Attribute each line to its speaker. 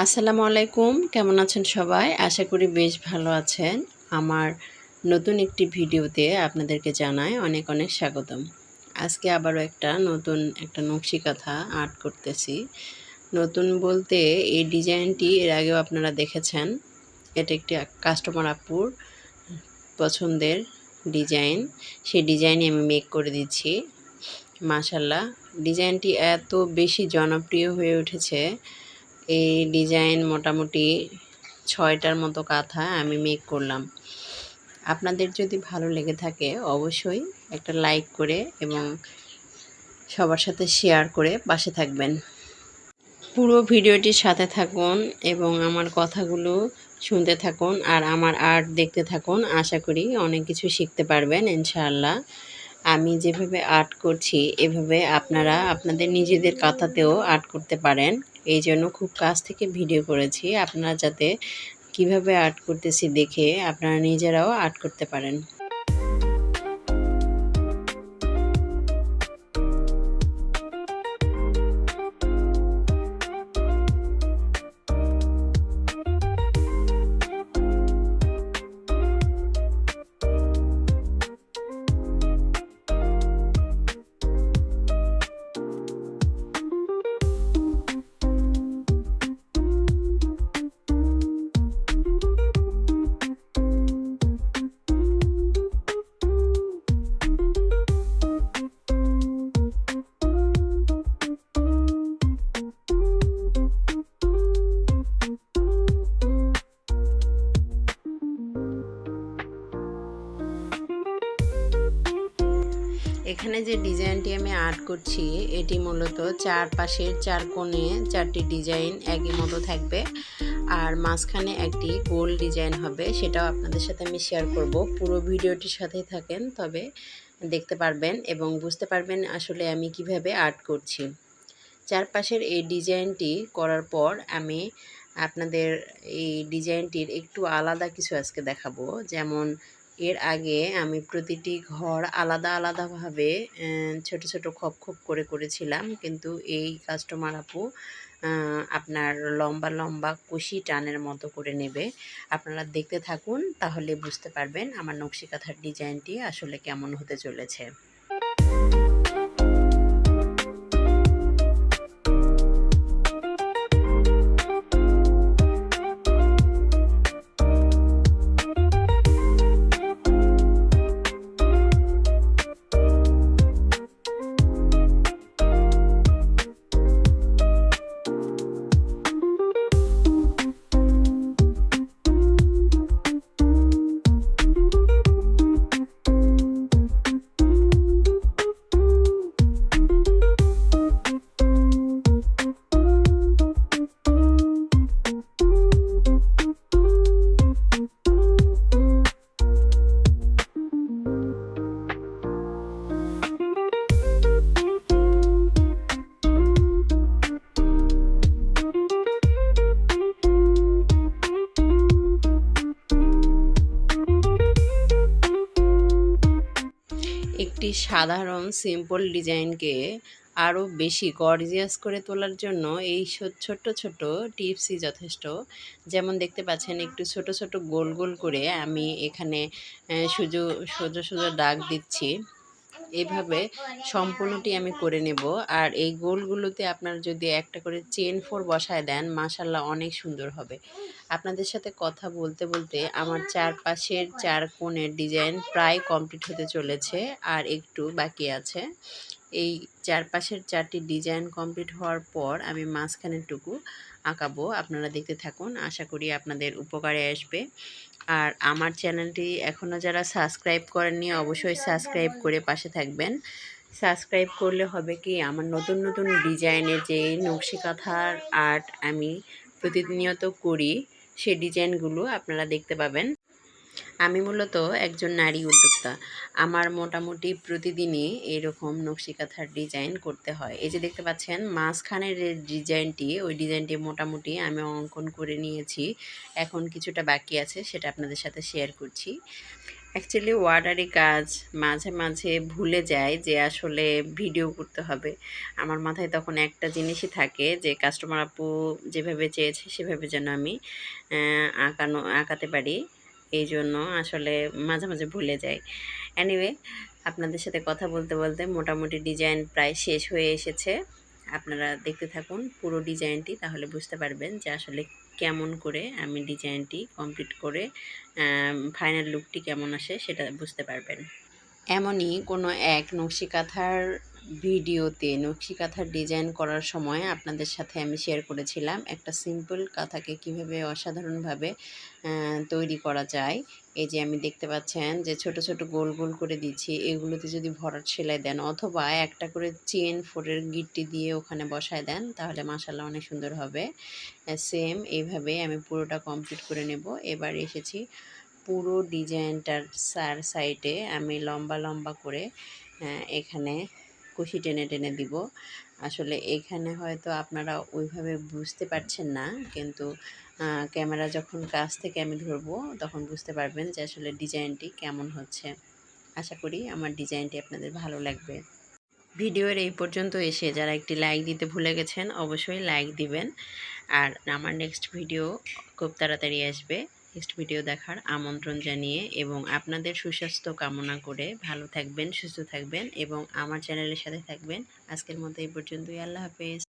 Speaker 1: আসসালামু আলাইকুম, কেমন আছেন সবাই? আশা করি বেশ ভালো আছেন। আমার নতুন একটি ভিডিওতে আপনাদেরকে জানাই অনেক অনেক স্বাগতম। আজকে আবারও নতুন একটা নকশি কাঁথা আর্ট করতেছি। নতুন বলতে এই ডিজাইনটি এর আগেও আপনারা দেখেছেন। এটা একটি কাস্টমার আপুর পছন্দের ডিজাইন। সেই ডিজাইনই আমি মেক করে দিচ্ছি। মাশাআল্লাহ, ডিজাইনটি এত বেশি জনপ্রিয় হয়ে উঠেছে। এই ডিজাইন মোটামুটি ৬টার মতো কাঁথা আমি মেক করলাম। আপনাদের যদি ভালো লেগে থাকে অবশ্যই একটা লাইক করে এবং সবার সাথে শেয়ার করে পাশে থাকবেন। পুরো ভিডিওটির সাথে থাকুন এবং আমার কথাগুলো শুনতে থাকুন আর আমার আর্ট দেখতে থাকুন। আশা করি অনেক কিছু শিখতে পারবেন ইনশাআল্লাহ। আমি যেভাবে আর্ট করছি এভাবে আপনারা আপনাদের নিজেদের কাঁথাতেও আর্ট করতে পারেন। এই জন্য খুব কাছ থেকে ভিডিও করেছি, আপনারা যাতে কিভাবে আর্ট করতেছি দেখে আপনারা নিজেরাও আর্ট করতে পারেন। এখানে যে ডিজাইনটি আমি আর্ট করছি এটি মূলত চারপাশের চার কোণে চারটি ডিজাইন একই মতো থাকবে আর মাঝখানে একটি গোল ডিজাইন হবে, সেটাও আপনাদের সাথে আমি শেয়ার করব। পুরো ভিডিওটির সাথেই থাকেন, তবে দেখতে পারবেন এবং বুঝতে পারবেন আসলে আমি কিভাবে আর্ট করছি। চারপাশের এই ডিজাইনটি করার পর আমি আপনাদের এই ডিজাইনটির একটু আলাদা কিছু আজকে দেখাবো। যেমন এর আগে আমি প্রতিটি ঘর আলাদা আলাদাভাবে ছোট ছোট খোপ খোপ করে করেছিলাম, কিন্তু এই কাস্টমার আপু আপনার লম্বা লম্বা কুশি টানের মতো করে নেবে। আপনারা দেখতে থাকুন, তাহলে বুঝতে পারবেন আমার নকশি কাঁথার ডিজাইনটি আসলে কেমন হতে চলেছে। একটি সাধারণ সিম্পল ডিজাইনকে আরও বেশি গর্জিয়াস করে তোলার জন্য এই ছোট্ট ছোট্ট টিপসই যথেষ্ট। যেমন দেখতে পাচ্ছেন একটু ছোট ছোট গোল গোল করে আমি এখানে সোজা সোজা সোজা দাগ দিচ্ছি। এইভাবে সম্পূর্ণটি আমি করে নেব। আর এই গোলগুলোতে আপনারা যদি একটা করে চেন 4 বসায় দেন মাশাআল্লাহ অনেক সুন্দর হবে। আপনাদের সাথে কথা বলতে বলতে আমার চারপাশের চার কোণের ডিজাইন প্রায় কমপ্লিট হতে চলেছে, আর একটু বাকি আছে। এই চারপাশের চারটি ডিজাইন কমপ্লিট হওয়ার পর আমি মাঝখানেরটুকু আঁকাবো। আপনারা দেখতে থাকুন, আশা করি আপনাদের উপকারে আসবে। আর আমার চ্যানেলটি এখনও যারা সাবস্ক্রাইব করেননি অবশ্যই সাবস্ক্রাইব করে পাশে থাকবেন। সাবস্ক্রাইব করলে হবে কি, আমার নতুন নতুন ডিজাইনের যে নকশি কাঁথার আর্ট আমি প্রতিনিয়ত করি সেই ডিজাইনগুলো আপনারা দেখতে পাবেন। আমি মূলত একজন নারী উদ্যোক্তা। আমার মোটামুটি প্রতিদিনই এরকম নকশি কাঁথার ডিজাইন করতে হয়। এই যে দেখতে পাচ্ছেন মাঝখানের যে ডিজাইনটি, ওই ডিজাইনটি মোটামুটি আমি অঙ্কন করে নিয়েছি। এখন কিছুটা বাকি আছে, সেটা আপনাদের সাথে শেয়ার করছি। অ্যাকচুয়ালি ওয়ার্ডারি কাজ মাঝে মাঝে ভুলে যায় যে আসলে ভিডিও করতে হবে। আমার মাথায় তখন একটা জিনিসই থাকে যে কাস্টমার আপু যেভাবে চেয়েছে সেভাবে যেন আমি আঁকাতে পারি। এই জন্য আসলে মাঝে মাঝে ভুলে যাই। এনিওয়ে, আপনাদের সাথে কথা বলতে বলতে মোটামুটি ডিজাইন প্রায় শেষ হয়ে এসেছে। আপনারা দেখতে থাকুন পুরো ডিজাইনটি, তাহলে বুঝতে পারবেন যে আসলে কেমন করে আমি ডিজাইনটি কমপ্লিট করে ফাইনাল লুকটি কেমন আসে সেটা বুঝতে পারবেন। এমনই কোনো এক নকশি কাঁথার ভিডিওতে নকশি কাঁথার ডিজাইন করার সময় আপনাদের সাথে আমি শেয়ার করেছিলাম একটা সিম্পল কাঁথাকে কিভাবে অসাধারণভাবে তৈরি করা যায়। এই যে আমি দেখতে পাচ্ছেন যে ছোট ছোট গোল গোল করে দিচ্ছি, এগুলোতে যদি ভরাট সেলাই দেন অথবা একটা করে চেন 4-এর গিট্টি দিয়ে ওখানে বসায় দেন তাহলে মাশাআল্লাহ অনেক সুন্দর হবে। সেম এইভাবে আমি পুরোটা কমপ্লিট করে নেব। এবার এসেছি পুরো ডিজাইনটার সাইডে আমি লম্বা লম্বা করে এখানে কুশি টেনে টেনে দিব। আসলে এখানে হয়তো আপনারা ওইভাবে বুঝতে পারছেন না, কিন্তু ক্যামেরা যখন কাছ থেকে আমি ধরবো তখন বুঝতে পারবেন যে আসলে ডিজাইনটি কেমন হচ্ছে। আশা করি আমার ডিজাইনটি আপনাদের ভালো লাগবে। ভিডিওর এই পর্যন্ত এসে যারা একটি লাইক দিতে ভুলে গেছেন অবশ্যই লাইক দিবেন। আর আমার নেক্সট ভিডিও খুব তাড়াতাড়ি আসবে। নেক্সট ভিডিও দেখার আমন্ত্রণ জানিয়ে এবং আপনাদের সুস্বাস্থ্য কামনা করে ভালো থাকবেন, সুস্থ থাকবেন এবং আমার চ্যানেলের সাথে থাকবেন। আজকের মতো এই পর্যন্তই। আল্লাহ হাফেজ।